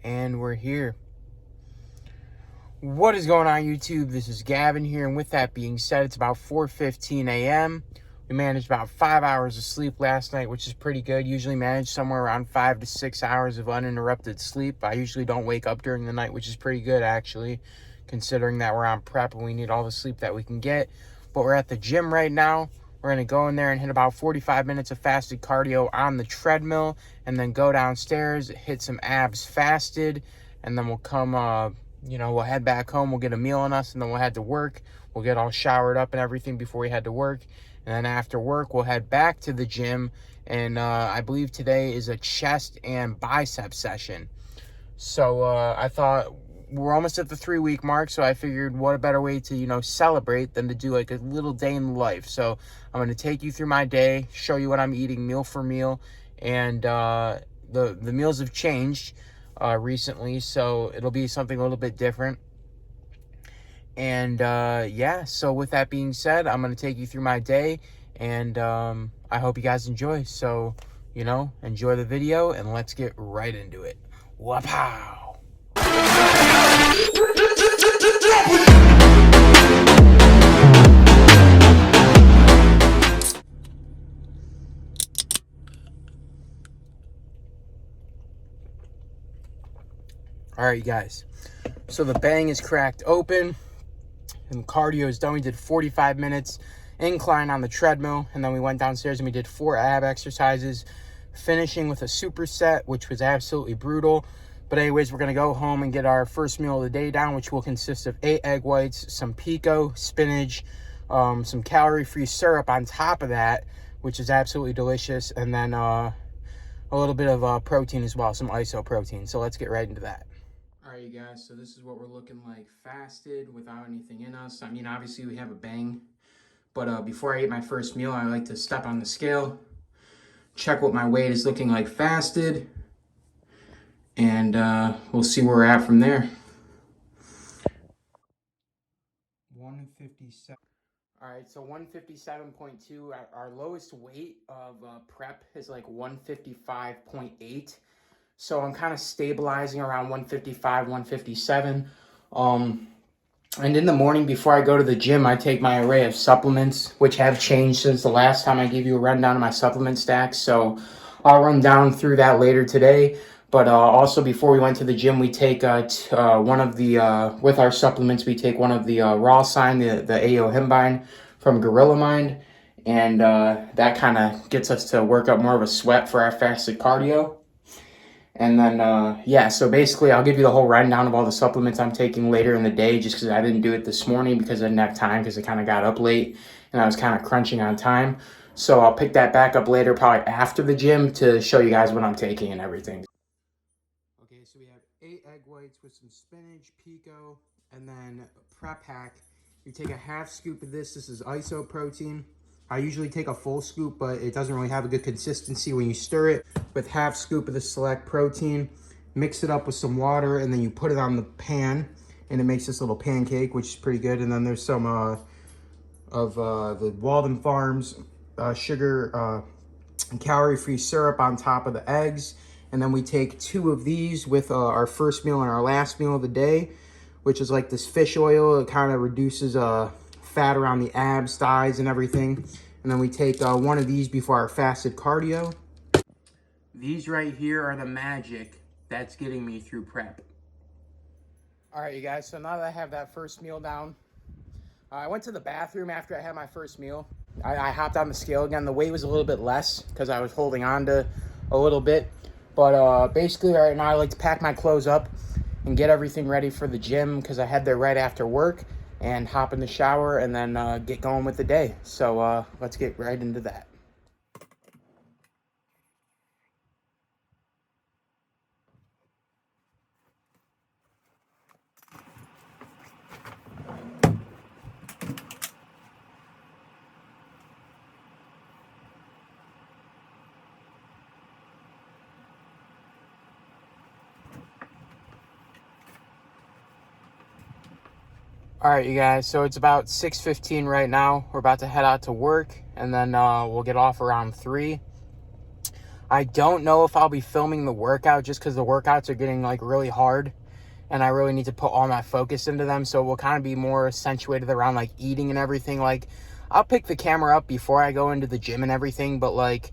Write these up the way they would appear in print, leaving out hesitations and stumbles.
And we're here. What is going on, YouTube? This is Gavin here, and with that being said, it's about 4:15 a.m. We managed about 5 hours of sleep last night, which is pretty good. Usually manage somewhere around 5 to 6 hours of uninterrupted sleep. I usually don't wake up during the night, which is pretty good, actually, considering that we're on prep and we need all the sleep that we can get. But we're at the gym right now. We're going to go in there and hit about 45 minutes of fasted cardio on the treadmill, and then go downstairs, hit some abs fasted, and then we'll come, we'll head back home. We'll get a meal on us, and then we'll head to work. We'll get all showered up and everything before we head to work. And then after work, we'll head back to the gym. And I believe today is a chest and bicep session. So I thought, we're almost at the 3-week mark, so I figured what a better way to, celebrate than to do like a little day in life. So I'm going to take you through my day, show you what I'm eating meal for meal. And the meals have changed recently, so it'll be something a little bit different. And so with that being said, I'm going to take you through my day, and I hope you guys enjoy. So, enjoy the video, and let's get right into it. Wapow! All right, you guys. So the bang is cracked open, and cardio is done. We did 45 minutes incline on the treadmill, and then we went downstairs and we did 4 ab exercises, finishing with a superset, which was absolutely brutal. But anyways, we're going to go home and get our first meal of the day down, which will consist of 8 egg whites, some pico, spinach, some calorie-free syrup on top of that, which is absolutely delicious, and then a little bit of protein as well, some iso protein. So let's get right into that. All right, you guys, so this is what we're looking like fasted without anything in us. I mean, obviously we have a bang, but before I eat my first meal, I like to step on the scale, check what my weight is looking like fasted, and we'll see where we're at from there. 157. All right, so 157.2. Our lowest weight of prep is like 155.8. So I'm kind of stabilizing around 155, 157. And in the morning before I go to the gym, I take my array of supplements, which have changed since the last time I gave you a rundown of my supplement stack. So I'll run down through that later today. But also before we went to the gym, we take with our supplements, we take one of the raw sign, the AO Himbine from Gorilla Mind. And that kind of gets us to work up more of a sweat for our fasted cardio. And then, so basically I'll give you the whole rundown of all the supplements I'm taking later in the day, just because I didn't do it this morning because I didn't have time, because I kind of got up late and I was kind of crunching on time. So I'll pick that back up later, probably after the gym, to show you guys what I'm taking and everything. Okay, so we have 8 egg whites with some spinach, pico, and then prep hack. You take a half scoop of this. This is iso protein. I usually take a full scoop, but it doesn't really have a good consistency when you stir it. With half scoop of the select protein, mix it up with some water, and then you put it on the pan, and it makes this little pancake, which is pretty good. And then there's some of the Walden Farms sugar and calorie-free syrup on top of the eggs. And then we take 2 of these with our first meal and our last meal of the day, which is like this fish oil. It kind of reduces fat around the abs, thighs, and everything. And then we take 1 of these before our fasted cardio. These right here are the magic that's getting me through prep. All right, you guys, so now that I have that first meal down, I went to the bathroom after I had my first meal. I hopped on the scale again. The weight was a little bit less because I was holding on to a little bit. But basically right now I like to pack my clothes up and get everything ready for the gym, because I head there right after work, and hop in the shower and then get going with the day. So let's get right into that. All right, you guys, so it's about 6:15 right now. We're about to head out to work, and then we'll get off around 3. I don't know if I'll be filming the workout just because the workouts are getting like really hard and I really need to put all my focus into them. So we'll kind of be more accentuated around like eating and everything. Like I'll pick the camera up before I go into the gym and everything, but like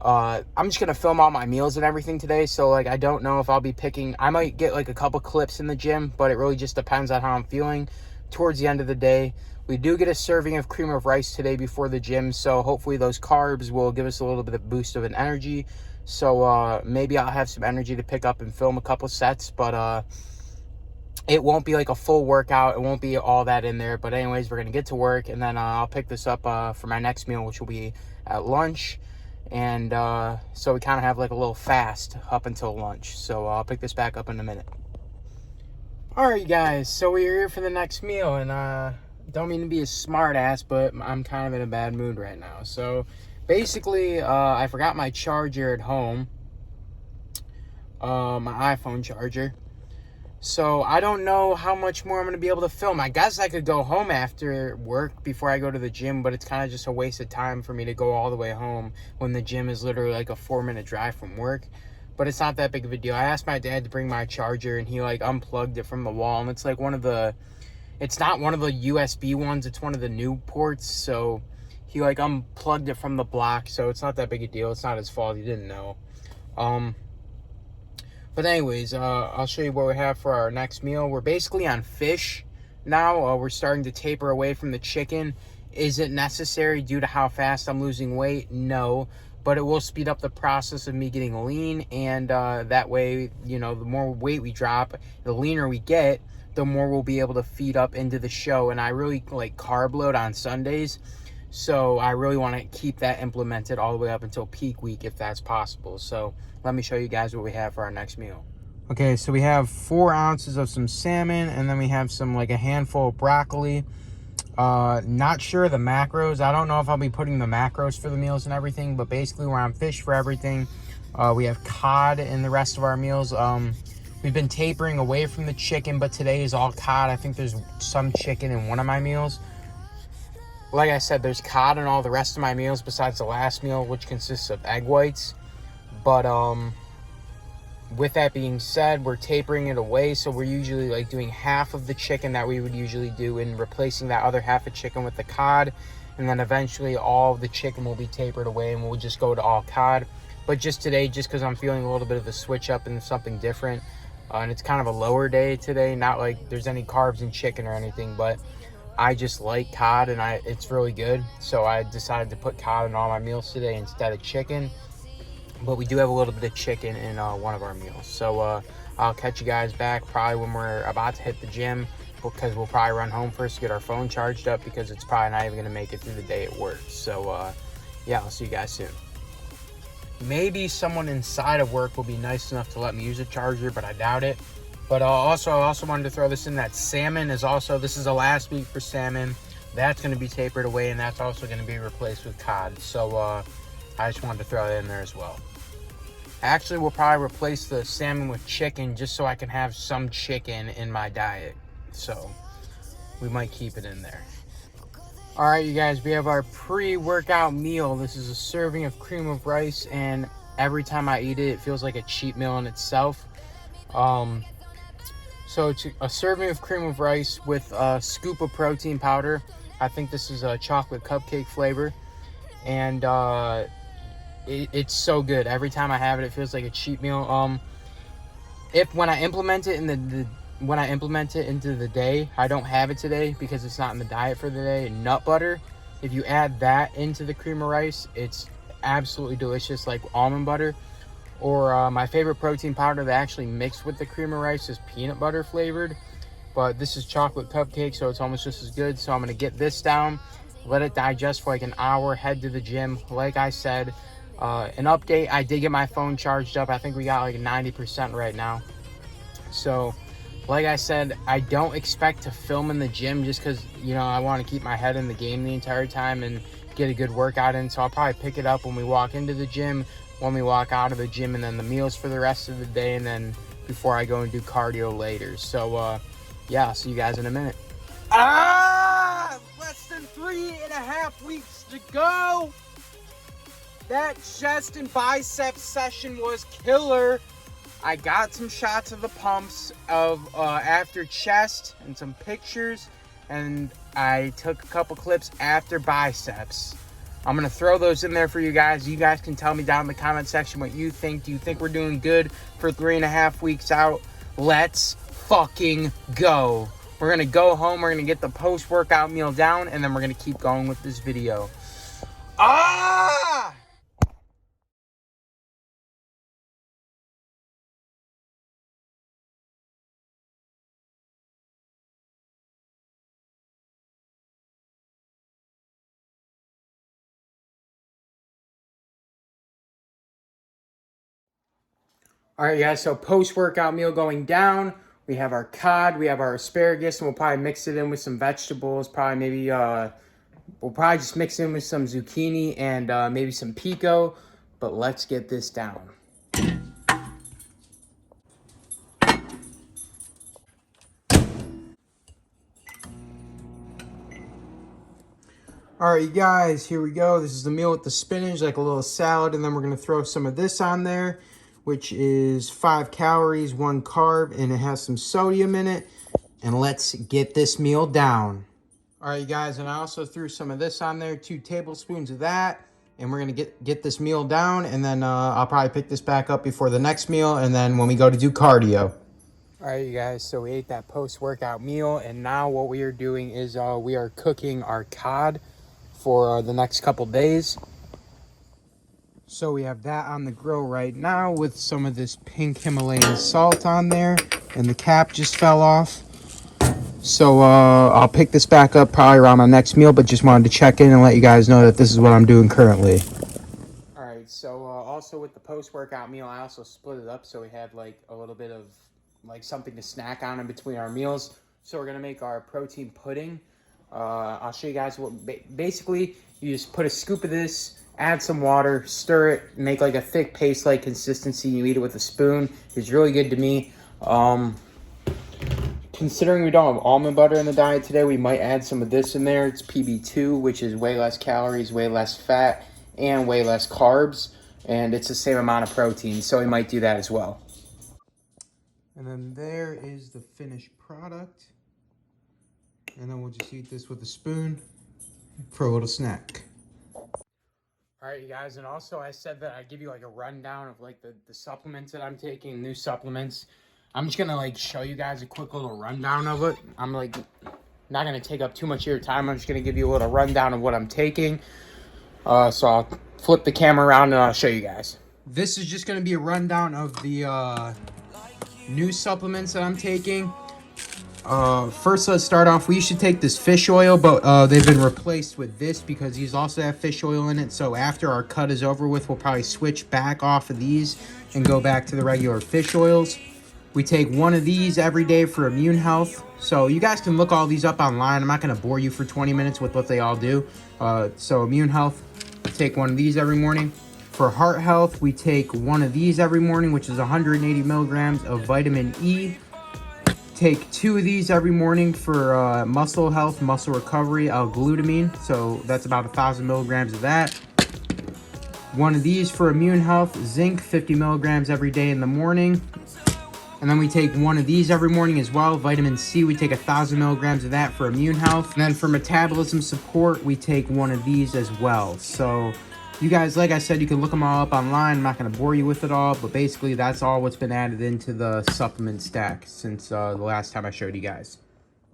I'm just gonna film all my meals and everything today. So like I don't know if I'll be picking, I might get like a couple clips in the gym, but it really just depends on how I'm feeling towards the end of the day. We do get a serving of cream of rice today before the gym, so hopefully those carbs will give us a little bit of boost of an energy. So maybe I'll have some energy to pick up and film a couple sets, but it won't be like a full workout. It won't be all that in there. But anyways, we're gonna get to work, and then I'll pick this up for my next meal, which will be at lunch. And so we kind of have like a little fast up until lunch. So I'll pick this back up in a minute. All right, guys, so we're here for the next meal, and don't mean to be a smart ass, but I'm kind of in a bad mood right now. So basically, I forgot my charger at home, my iPhone charger. So I don't know how much more I'm going to be able to film. I guess I could go home after work before I go to the gym, but it's kind of just a waste of time for me to go all the way home when the gym is literally like a 4-minute drive from work. But it's not that big of a deal. I asked my dad to bring my charger, and he like unplugged it from the wall, and it's like it's not one of the USB ones, it's one of the new ports. So he like unplugged it from the block, so it's not that big a deal. It's not his fault, he didn't know. But anyways, I'll show you what we have for our next meal. We're basically on fish now. We're starting to taper away from the chicken. Is it necessary due to how fast I'm losing weight? No, but it will speed up the process of me getting lean, and that way, you know, the more weight we drop, the leaner we get, the more we'll be able to feed up into the show. And I really like carb load on Sundays, so I really want to keep that implemented all the way up until peak week if that's possible. So let me show you guys what we have for our next meal. Okay, so we have 4 ounces of some salmon, and then we have some like a handful of broccoli. Not sure the macros. I don't know if I'll be putting the macros for the meals and everything, but basically we're on fish for everything. We have cod in the rest of our meals. We've been tapering away from the chicken, but today is all cod. I think there's some chicken in one of my meals. Like I said, there's cod in all the rest of my meals besides the last meal, which consists of egg whites. But with that being said, we're tapering it away, so we're usually like doing half of the chicken that we would usually do and replacing that other half of chicken with the cod, and then eventually all of the chicken will be tapered away and we'll just go to all cod. But just today, just because I'm feeling a little bit of a switch up and something different, and it's kind of a lower day today, not like there's any carbs in chicken or anything, but I just like cod and it's really good, so I decided to put cod in all my meals today instead of chicken. But we do have a little bit of chicken in one of our meals. So I'll catch you guys back probably when we're about to hit the gym, because we'll probably run home first to get our phone charged up, because it's probably not even going to make it through the day at work. So yeah, I'll see you guys soon. Maybe someone inside of work will be nice enough to let me use a charger, but I doubt it. But I also wanted to throw this in, that salmon is also, this is the last week for salmon. That's going to be tapered away, and that's also going to be replaced with cod. So I just wanted to throw that in there as well. Actually, we'll probably replace the salmon with chicken just so I can have some chicken in my diet. So we might keep it in there. All right, you guys, we have our pre-workout meal. This is a serving of cream of rice, and every time I eat it, it feels like a cheat meal in itself. So it's a serving of cream of rice with a scoop of protein powder. I think this is a chocolate cupcake flavor, and it's so good. Every time I have it, it feels like a cheat meal. When I implement it into the day, I don't have it today because it's not in the diet for the day. Nut butter, if you add that into the cream of rice, it's absolutely delicious, like almond butter. Or my favorite protein powder that actually mixed with the cream of rice is peanut butter flavored, but this is chocolate cupcake, so it's almost just as good. So I'm gonna get this down, let it digest for like an hour, head to the gym. Like I said, an update, I did get my phone charged up. I think we got like 90% right now. So like I said, I don't expect to film in the gym just because, you know, I want to keep my head in the game the entire time and get a good workout in. So I'll probably pick it up when we walk into the gym, when we walk out of the gym, and then the meals for the rest of the day, and then before I go and do cardio later. So yeah, I'll see you guys in a minute. Less than 3.5 weeks to go. That chest and bicep session was killer. I got some shots of the pumps of after chest and some pictures, and I took a couple clips after biceps. I'm gonna throw those in there for you guys. You guys can tell me down in the comment section what you think. Do you think we're doing good for 3.5 weeks out? Let's fucking go. We're gonna go home, we're gonna get the post-workout meal down, and then we're gonna keep going with this video. Ah! All right, guys, so post-workout meal going down. We have our cod, we have our asparagus, and we'll probably mix it in with some vegetables. Probably maybe, we'll probably just mix it in with some zucchini and maybe some pico. But let's get this down. All right, you guys, here we go. This is the meal with the spinach, like a little salad, and then we're gonna throw some of this on there, which is 5 calories, 1 carb, and it has some sodium in it. And let's get this meal down. All right, you guys, and I also threw some of this on there, 2 tablespoons of that, and we're gonna get this meal down, and then I'll probably pick this back up before the next meal, and then when we go to do cardio. All right, you guys, so we ate that post-workout meal, and now what we are doing is we are cooking our cod for the next couple days. So we have that on the grill right now with some of this pink Himalayan salt on there, and the cap just fell off. So I'll pick this back up probably around my next meal, but just wanted to check in and let you guys know that this is what I'm doing currently. All right, so also with the post-workout meal, I also split it up so we had like a little bit of like something to snack on in between our meals. So we're gonna make our protein pudding. I'll show you guys what, basically, you just put a scoop of this, add some water, stir it, make like a thick paste-like consistency. You eat it with a spoon. It's really good to me. Considering we don't have almond butter in the diet today, we might add some of this in there. It's PB2, which is way less calories, way less fat, and way less carbs. And it's the same amount of protein, so we might do that as well. And then there is the finished product. And then we'll just eat this with a spoon for a little snack. All right, you guys, and also I said that I'd give you like a rundown of like the supplements that I'm taking, new supplements. I'm just gonna like show you guys a quick little rundown of it. I'm like not gonna take up too much of your time. I'm just gonna give you a little rundown of what I'm taking. So I'll flip the camera around and I'll show you guys. This is just gonna be a rundown of the new supplements that I'm taking. First, let's start off. We used to take this fish oil, but they've been replaced with this because these also have fish oil in it. So after our cut is over with, we'll probably switch back off of these and go back to the regular fish oils. We take one of these every day for immune health. So you guys can look all these up online. I'm not going to bore you for 20 minutes with what they all do. So immune health, we take one of these every morning. For heart health, we take one of these every morning, which is 180 milligrams of vitamin E. Take 2 of these every morning for muscle health, muscle recovery, L-glutamine. So that's about 1,000 milligrams of that. One of these for immune health, zinc, 50 milligrams every day in the morning. And then we take one of these every morning as well, vitamin C. We take 1,000 milligrams of that for immune health. And then for metabolism support, we take one of these as well. So you guys, like I said, you can look them all up online. I'm not going to bore you with it all, but basically that's all what's been added into the supplement stack since the last time I showed you guys.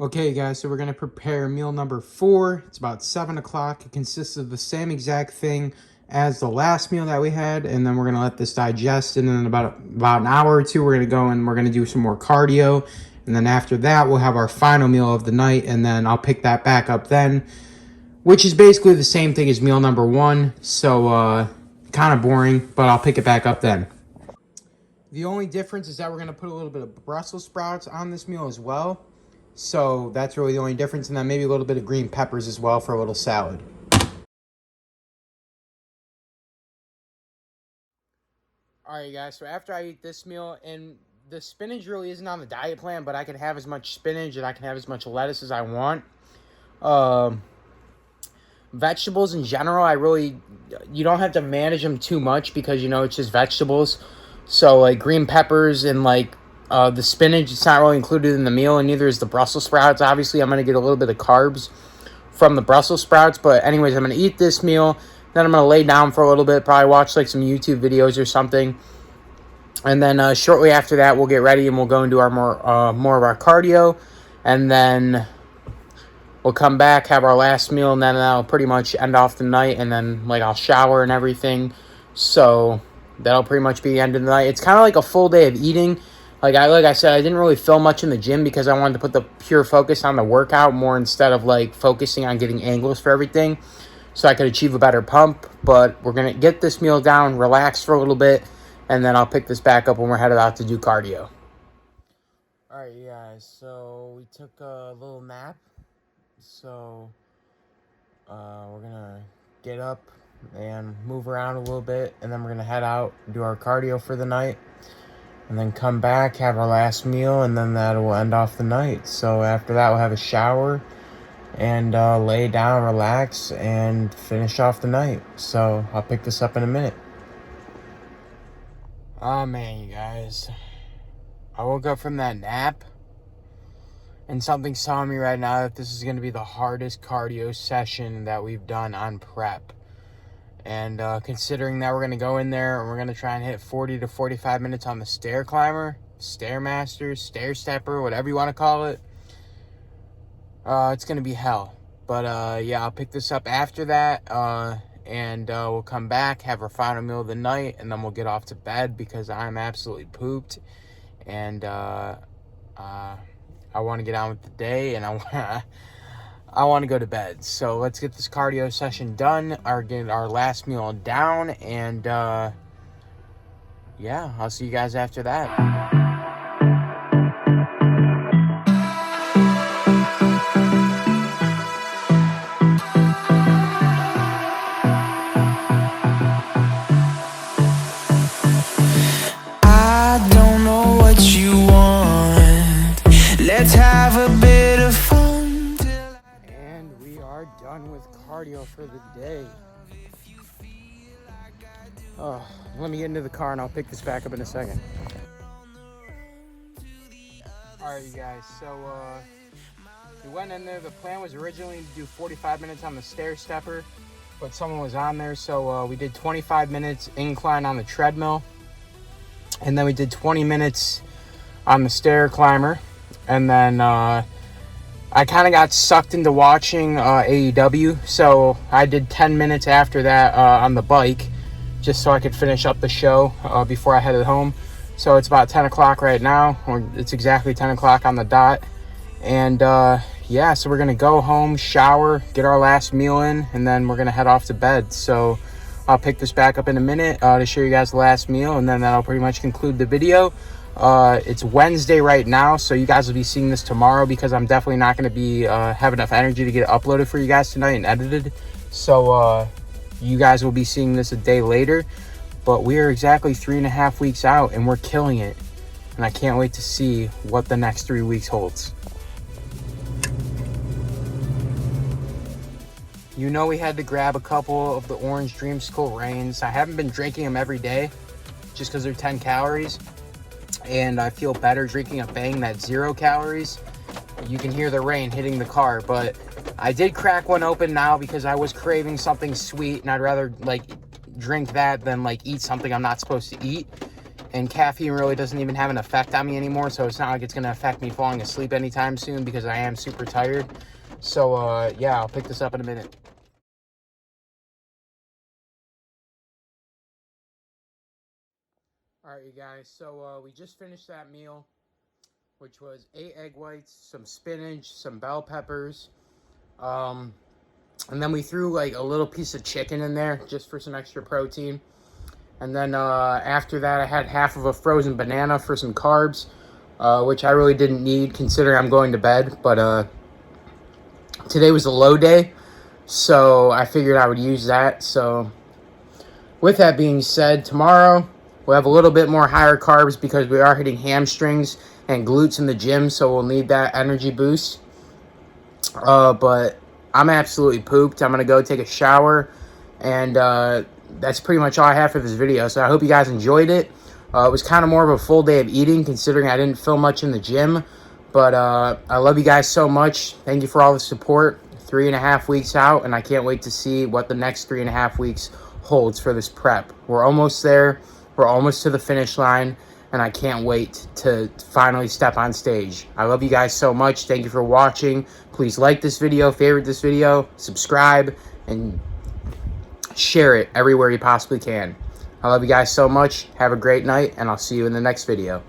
Okay, guys, so we're going to prepare meal number 4. It's about 7 o'clock. It consists of the same exact thing as the last meal that we had, and then we're going to let this digest, and then about an hour or two, we're going to go and we're going to do some more cardio, and then after that, we'll have our final meal of the night, and then I'll pick that back up then, which is basically the same thing as meal number 1, so kind of boring, but I'll pick it back up then. The only difference is that we're going to put a little bit of Brussels sprouts on this meal as well, so that's really the only difference, and then maybe a little bit of green peppers as well for a little salad. All right, guys, so after I eat this meal, and the spinach really isn't on the diet plan, but I can have as much spinach and I can have as much lettuce as I want. vegetables in general, you don't have to manage them too much because, it's just vegetables. So, like, green peppers and, like, the spinach, it's not really included in the meal, and neither is the Brussels sprouts. Obviously, I'm going to get a little bit of carbs from the Brussels sprouts, but anyways, I'm going to eat this meal, then I'm going to lay down for a little bit, probably watch, like, some YouTube videos or something, and then shortly after that, we'll get ready, and we'll go and do our more of our cardio, and then we'll come back, have our last meal, and then that'll pretty much end off the night, and then, like, I'll shower and everything, so that'll pretty much be the end of the night. It's kind of like a full day of eating. Like I said, I didn't really film much in the gym because I wanted to put the pure focus on the workout more instead of, like, focusing on getting angles for everything so I could achieve a better pump. But we're going to get this meal down, relax for a little bit, and then I'll pick this back up when we're headed out to do cardio. All right, you guys, so we took a little nap. So we're going to get up and move around a little bit, and then we're going to head out, do our cardio for the night, and then come back, have our last meal, and then that will end off the night. So after that, we'll have a shower and lay down, relax, and finish off the night. So I'll pick this up in a minute. Oh man, you guys, I woke up from that nap, and something's telling me right now that this is going to be the hardest cardio session that we've done on prep. And considering that we're going to go in there and we're going to try and hit 40 to 45 minutes on the stair climber, stairmaster, stair stepper, whatever you want to call it, it's going to be hell. But yeah, I'll pick this up after that, and we'll come back, have our final meal of the night, and then we'll get off to bed because I'm absolutely pooped, and I want to get on with the day, and I want to go to bed. So let's get this cardio session done, get our last meal down, and yeah, I'll see you guys after that. I don't know what you want. Let's have a bit of fun. Done with cardio for the day. Oh, let me get into the car and I'll pick this back up in a second. Alright, you guys, so we went in there. The plan was originally to do 45 minutes on the stair stepper, but someone was on there, so we did 25 minutes incline on the treadmill, and then we did 20 minutes on the stair climber, and then I kind of got sucked into watching AEW, so I did 10 minutes after that on the bike, just so I could finish up the show before I headed home. So it's about 10 o'clock right now, or it's exactly 10 o'clock on the dot. And yeah, so we're going to go home, shower, get our last meal in, and then we're going to head off to bed. So I'll pick this back up in a minute to show you guys the last meal, and then that'll pretty much conclude the video. It's Wednesday right now, so you guys will be seeing this tomorrow because I'm definitely not going to be have enough energy to get it uploaded for you guys tonight and edited. So you guys will be seeing this a day later, but we are exactly 3.5 weeks out and we're killing it, and I can't wait to see what the next 3 weeks holds. You know, we had to grab a couple of the orange Dreamsicle Reigns. I haven't been drinking them every day just because they're 10 calories. And I feel better drinking a Bang that's 0 calories. You can hear the rain hitting the car, but I did crack one open now because I was craving something sweet, and I'd rather like drink that than like eat something I'm not supposed to eat. And caffeine really doesn't even have an effect on me anymore, so it's not like it's going to affect me falling asleep anytime soon because I am super tired. So yeah, I'll pick this up in a minute. All right, you guys, so we just finished that meal, which was 8 egg whites, some spinach, some bell peppers, and then we threw like a little piece of chicken in there just for some extra protein. And then after that, I had half of a frozen banana for some carbs, which I really didn't need considering I'm going to bed. But today was a low day, so I figured I would use that. So with that being said, tomorrow we'll have a little bit more higher carbs because we are hitting hamstrings and glutes in the gym, so we'll need that energy boost. But I'm absolutely pooped. I'm going to go take a shower. And that's pretty much all I have for this video. So I hope you guys enjoyed it. It was kind of more of a full day of eating, considering I didn't film much in the gym. But I love you guys so much. Thank you for all the support. 3.5 weeks out, and I can't wait to see what the next 3.5 weeks holds for this prep. We're almost there. We're almost to the finish line, and I can't wait to finally step on stage. I love you guys so much. Thank you for watching. Please like this video, favorite this video, subscribe, and share it everywhere you possibly can. I love you guys so much. Have a great night, and I'll see you in the next video.